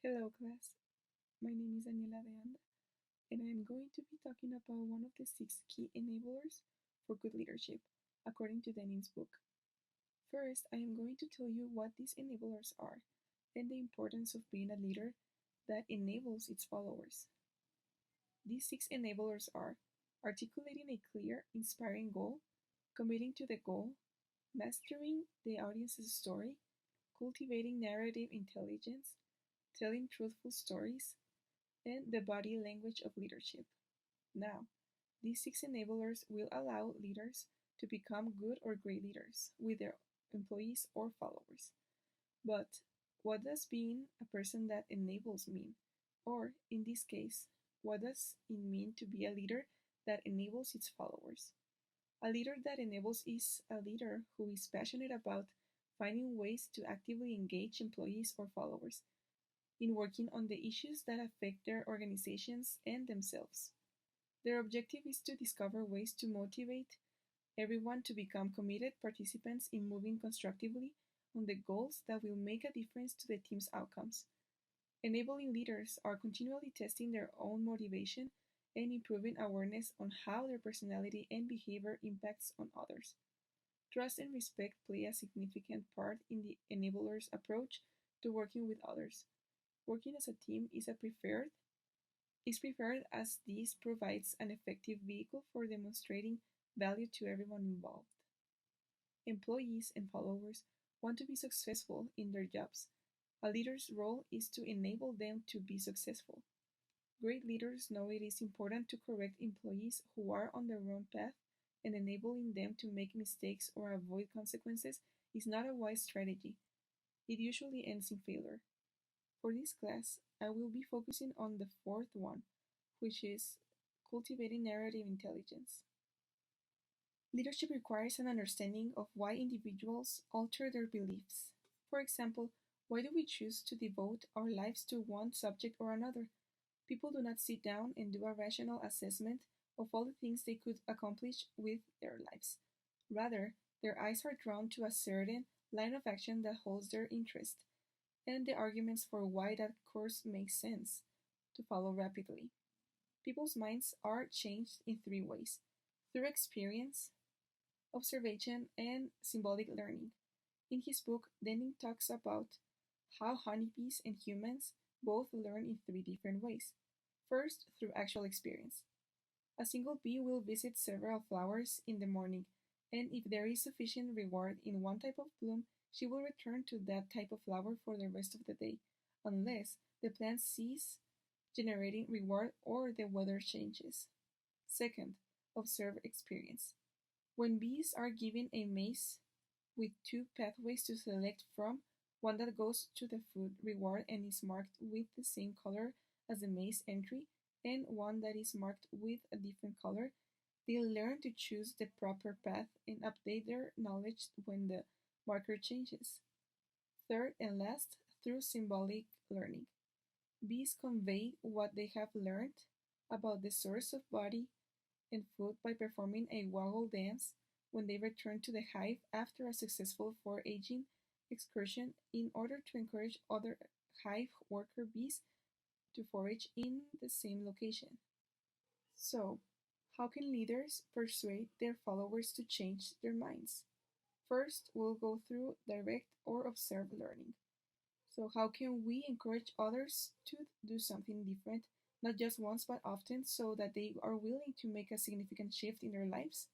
Hello, class. My name is Daniela de Anda, and I am going to be talking about one of the six key enablers for good leadership, according to Dennin's book. First, I am going to tell you what these enablers are and the importance of being a leader that enables its followers. These six enablers are articulating a clear, inspiring goal, committing to the goal, mastering the audience's story, cultivating narrative intelligence, telling truthful stories, and the body language of leadership. Now, these six enablers will allow leaders to become good or great leaders with their employees or followers. But what does being a person that enables mean? Or, in this case, what does it mean to be a leader that enables its followers? A leader that enables is a leader who is passionate about finding ways to actively engage employees or followers in working on the issues that affect their organizations and themselves. Their objective is to discover ways to motivate everyone to become committed participants in moving constructively on the goals that will make a difference to the team's outcomes. Enabling leaders are continually testing their own motivation and improving awareness on how their personality and behavior impacts on others. Trust and respect play a significant part in the enabler's approach to working with others. Working as a team is preferred as this provides an effective vehicle for demonstrating value to everyone involved. Employees and followers want to be successful in their jobs. A leader's role is to enable them to be successful. Great leaders know it is important to correct employees who are on the wrong path, and enabling them to make mistakes or avoid consequences is not a wise strategy. It usually ends in failure. For this class, I will be focusing on the fourth one, which is cultivating narrative intelligence. Leadership requires an understanding of why individuals alter their beliefs. For example, why do we choose to devote our lives to one subject or another? People do not sit down and do a rational assessment of all the things they could accomplish with their lives. Rather, their eyes are drawn to a certain line of action that holds their interest, and the arguments for why that course makes sense to follow rapidly. People's minds are changed in three ways: through experience, observation, and symbolic learning. In his book, Denning talks about how honeybees and humans both learn in three different ways. First, through actual experience. A single bee will visit several flowers in the morning, and if there is sufficient reward in one type of bloom, she will return to that type of flower for the rest of the day, unless the plant ceases generating reward or the weather changes. Second, observe experience. When bees are given a maze with two pathways to select from, one that goes to the food reward and is marked with the same color as the maze entry, and one that is marked with a different color, they learn to choose the proper path and update their knowledge when the marker changes. Third and last, through symbolic learning. Bees convey what they have learned about the source of body and food by performing a waggle dance when they return to the hive after a successful foraging excursion in order to encourage other hive worker bees to forage in the same location. So, how can leaders persuade their followers to change their minds? First, we'll go through direct or observed learning. So, how can we encourage others to do something different, not just once but often, so that they are willing to make a significant shift in their lives?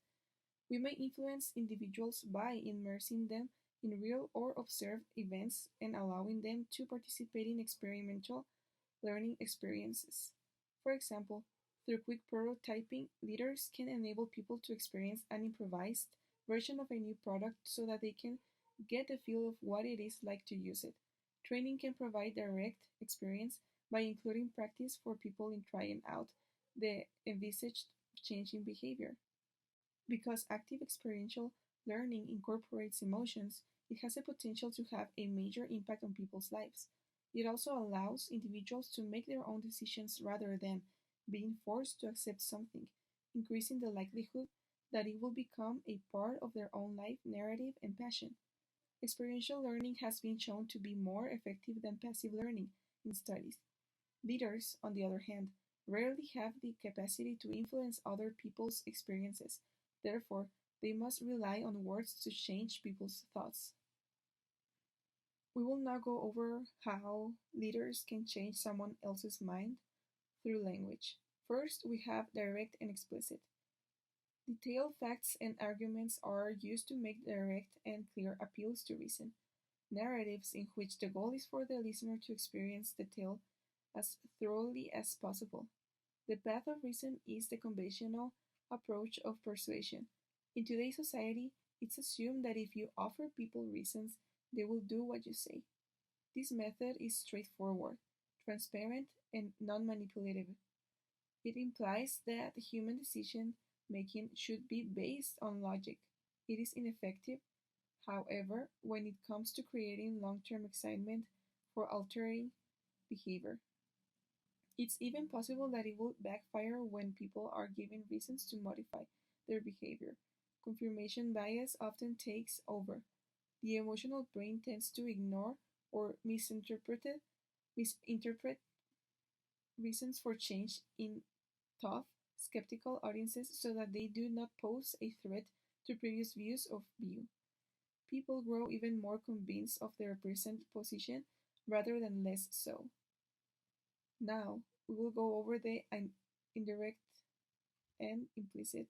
We may influence individuals by immersing them in real or observed events and allowing them to participate in experimental learning experiences. For example, through quick prototyping, leaders can enable people to experience an improvised version of a new product so that they can get a feel of what it is like to use it. Training can provide direct experience by including practice for people in trying out the envisaged change in behavior. Because active experiential learning incorporates emotions, it has the potential to have a major impact on people's lives. It also allows individuals to make their own decisions rather than being forced to accept something, increasing the likelihood that it will become a part of their own life narrative and passion. Experiential learning has been shown to be more effective than passive learning, in studies. Leaders, on the other hand, rarely have the capacity to influence other people's experiences. Therefore, they must rely on words to change people's thoughts. We will now go over how leaders can change someone else's mind through language. First, we have direct and explicit. Detailed facts and arguments are used to make direct and clear appeals to reason. Narratives in which the goal is for the listener to experience the tale as thoroughly as possible. The path of reason is the conventional approach of persuasion. In today's society, it's assumed that if you offer people reasons, they will do what you say. This method is straightforward, transparent, and non manipulative. It implies that human decision making should be based on logic. It is ineffective, however, when it comes to creating long term excitement for altering behavior. It's even possible that it will backfire when people are given reasons to modify their behavior. Confirmation bias often takes over. The emotional brain tends to ignore or misinterpret reasons for change in tough, skeptical audiences so that they do not pose a threat to previous views of view. People grow even more convinced of their present position rather than less so. Now, we will go over the indirect and implicit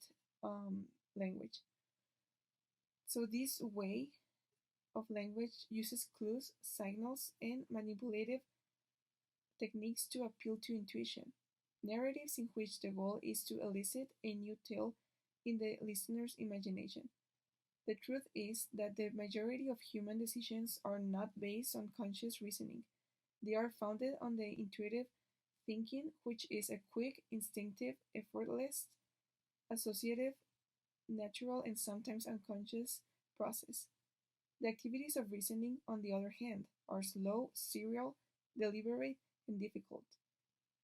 language. So, this way of language uses clues, signals, and manipulative techniques to appeal to intuition. Narratives in which the goal is to elicit a new tale in the listener's imagination. The truth is that the majority of human decisions are not based on conscious reasoning. They are founded on the intuitive thinking, which is a quick, instinctive, effortless, associative, natural, and sometimes unconscious process. The activities of reasoning, on the other hand, are slow, serial, deliberate, and difficult.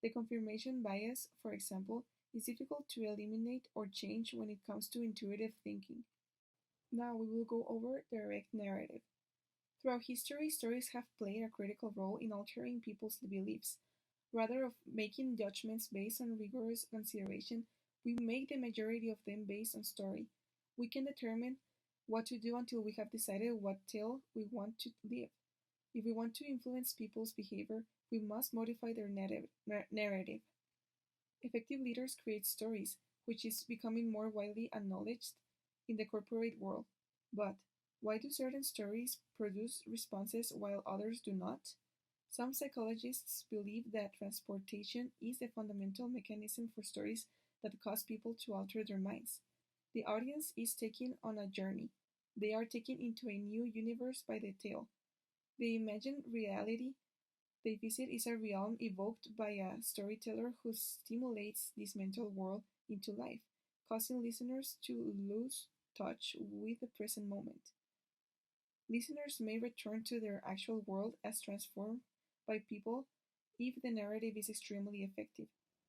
The confirmation bias, for example, is difficult to eliminate or change when it comes to intuitive thinking. Now we will go over direct narrative. Throughout history, stories have played a critical role in altering people's beliefs. Rather of making judgments based on rigorous consideration, we make the majority of them based on story. We can determine what to do until we have decided what tale we want to live. If we want to influence people's behavior, we must modify their narrative. Effective leaders create stories, which is becoming more widely acknowledged in the corporate world. But why do certain stories produce responses while others do not? Some psychologists believe that transportation is the fundamental mechanism for stories that cause people to alter their minds. The audience is taken on a journey. They are taken into a new universe by the tale. The imagined reality they visit is a realm evoked by a storyteller who stimulates this mental world into life, causing listeners to lose touch with the present moment. Listeners may return to their actual world as transformed by people if the narrative is extremely effective.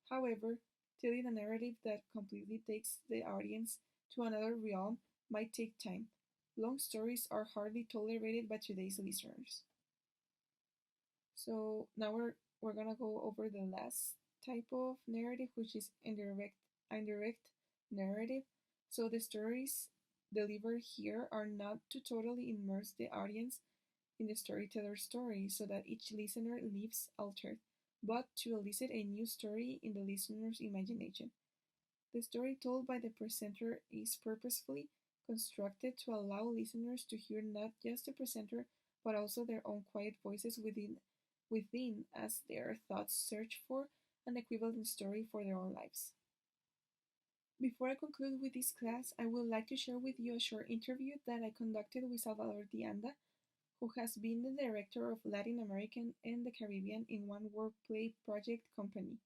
However, telling a narrative that completely takes the audience to another realm might take time. Long stories are hardly tolerated by today's listeners. So now we're gonna go over the last type of narrative, which is indirect narrative. So the stories delivered here are not to totally immerse the audience in the storyteller's story so that each listener leaves altered, but to elicit a new story in the listener's imagination. The story told by the presenter is purposefully constructed to allow listeners to hear not just the presenter but also their own quiet voices within as their thoughts search for an equivalent story for their own lives. Before I conclude with this class, I would like to share with you a short interview that I conducted with Salvador Dianda, who has been the director of Latin American and the Caribbean in One World Play Project Company.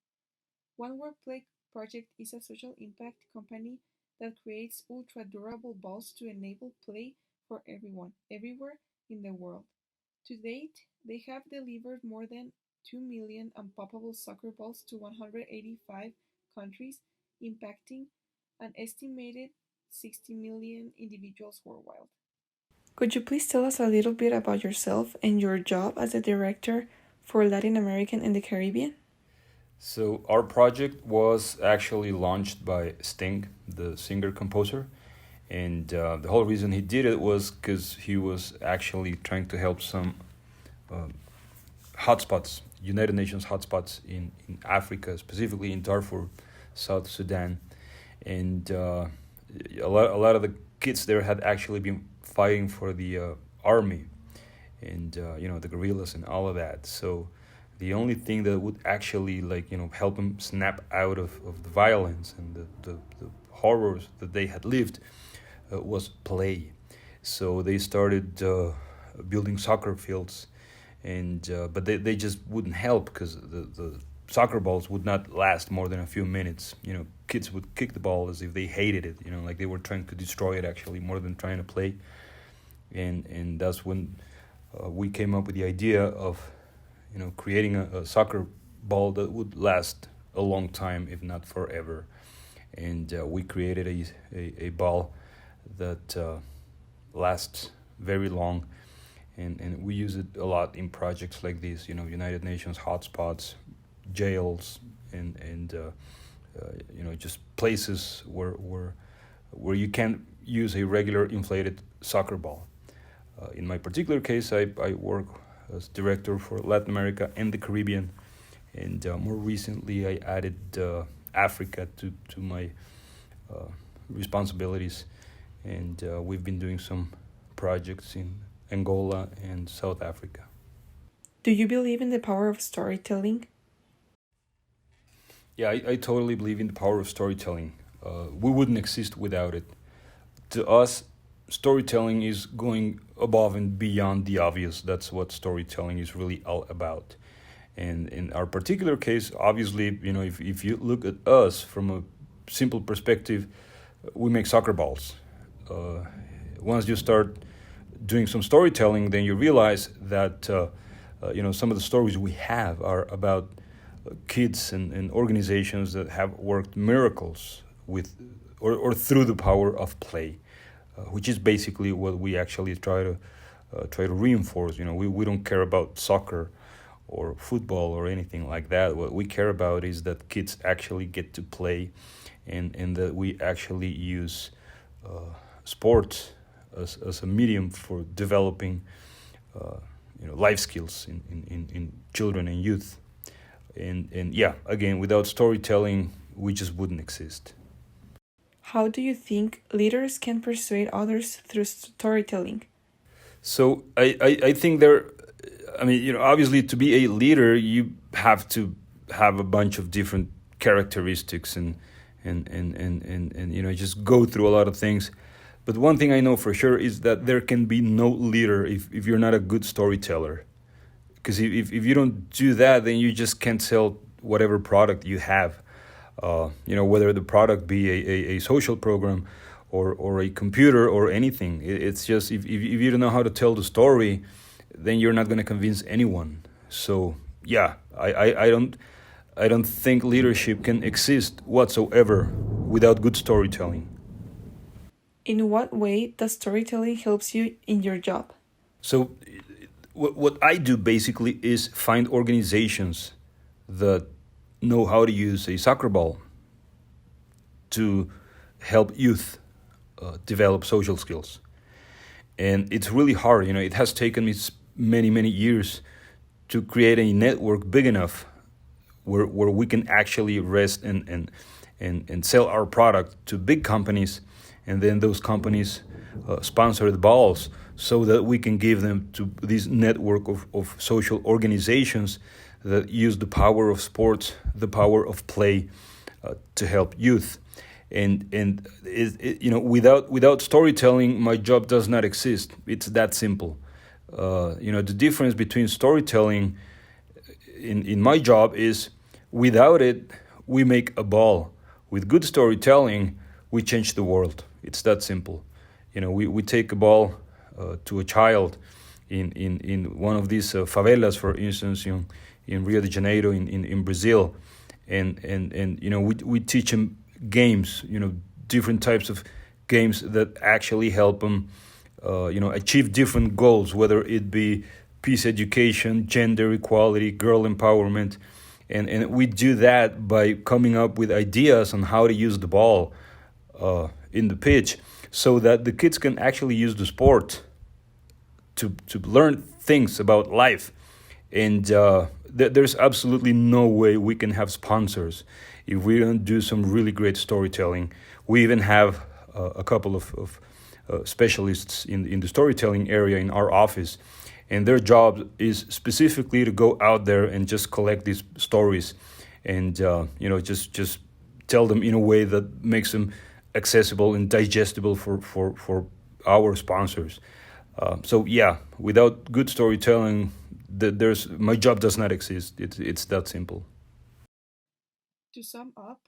One World Play Project is a social impact company that creates ultra durable balls to enable play for everyone, everywhere in the world. To date, they have delivered more than 2 million unpoppable soccer balls to 185 countries, impacting an estimated 60 million individuals worldwide. Could you please tell us a little bit about yourself and your job as a director for Latin America and the Caribbean? So our project was actually launched by Sting, the singer-composer, and the whole reason he did it was because he was actually trying to help some um, hotspots, United Nations hotspots in Africa, specifically in Darfur, South Sudan, and a lot of the kids there had actually been fighting for the army, and the guerrillas and all of that. So the only thing that would actually help them snap out of the violence and the horrors that they had lived was play. So they started building soccer fields, and but they just wouldn't help because the soccer balls would not last more than a few minutes. Kids would kick the ball as if they hated it. Like they were trying to destroy it actually more than trying to play. And that's when we came up with the idea of creating a soccer ball that would last a long time, if not forever. And we created a ball that lasts very long, and we use it a lot in projects like this. United Nations hotspots, jails, and just places where you can't use a regular inflated soccer ball. In my particular case, I work as director for Latin America and the Caribbean, and more recently I added Africa to my responsibilities, and we've been doing some projects in Angola and South Africa. Do you believe in the power of storytelling? Yeah, I totally believe in the power of storytelling. We wouldn't exist without it. To us, storytelling is going above and beyond the obvious. That's what storytelling is really all about. And in our particular case, obviously, if you look at us from a simple perspective, we make soccer balls. Once you start doing some storytelling, then you realize that some of the stories we have are about kids and organizations that have worked miracles with or through the power of play, which is basically what we actually try to reinforce. We don't care about soccer or football or anything like that. What we care about is that kids actually get to play, and that we actually use sports as a medium for developing life skills in children and youth. And yeah, again, without storytelling, we just wouldn't exist. How do you think leaders can persuade others through storytelling? So I think obviously to be a leader, you have to have a bunch of different characteristics and just go through a lot of things. But one thing I know for sure is that there can be no leader if you're not a good storyteller. Because if you don't do that, then you just can't sell whatever product you have. Whether the product be a social program or a computer or anything. It's just if you don't know how to tell the story, then you're not going to convince anyone. So yeah, I don't think leadership can exist whatsoever without good storytelling. In what way does storytelling helps you in your job? So what I do basically is find organizations that know how to use a soccer ball to help youth develop social skills. And it's really hard. It has taken me many years to create a network big enough where we can actually rest and sell our product to big companies, and then those companies sponsor the balls so that we can give them to this network of social organizations that use the power of sports, the power of play to help youth. And without storytelling, my job does not exist. It's that simple. The difference between storytelling in my job is without it, we make a ball. With good storytelling, we change the world. It's that simple. We take a ball to a child in one of these favelas, for instance, in Rio de Janeiro, in Brazil, and we teach them games, different types of games that actually help them, achieve different goals, whether it be peace education, gender equality, girl empowerment. And we do that by coming up with ideas on how to use the ball in the pitch so that the kids can actually use the sport to learn things about life. And there's absolutely no way we can have sponsors if we don't do some really great storytelling. We even have a couple of specialists in the storytelling area in our office, and their job is specifically to go out there and just collect these stories, and just tell them in a way that makes them accessible and digestible for our sponsors. So yeah, without good storytelling, there's my job does not exist. It's that simple. To sum up,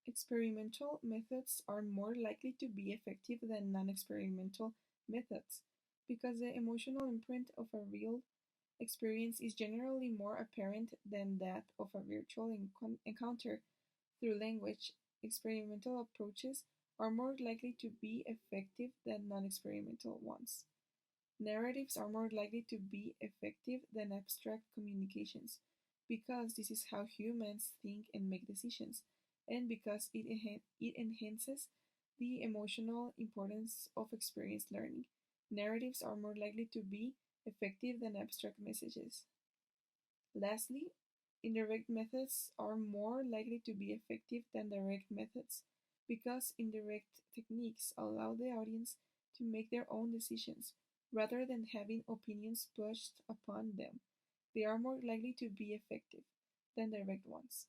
experimental methods are more likely to be effective than non experimental methods because the emotional imprint of a real experience is generally more apparent than that of a virtual encounter through language. Experimental approaches are more likely to be effective than non experimental ones. Narratives are more likely to be effective than abstract communications because this is how humans think and make decisions, and because it enhances the emotional importance of experienced learning. Narratives are more likely to be effective than abstract messages. Lastly, indirect methods are more likely to be effective than direct methods because indirect techniques allow the audience to make their own decisions rather than having opinions pushed upon them. They are more likely to be effective than direct ones.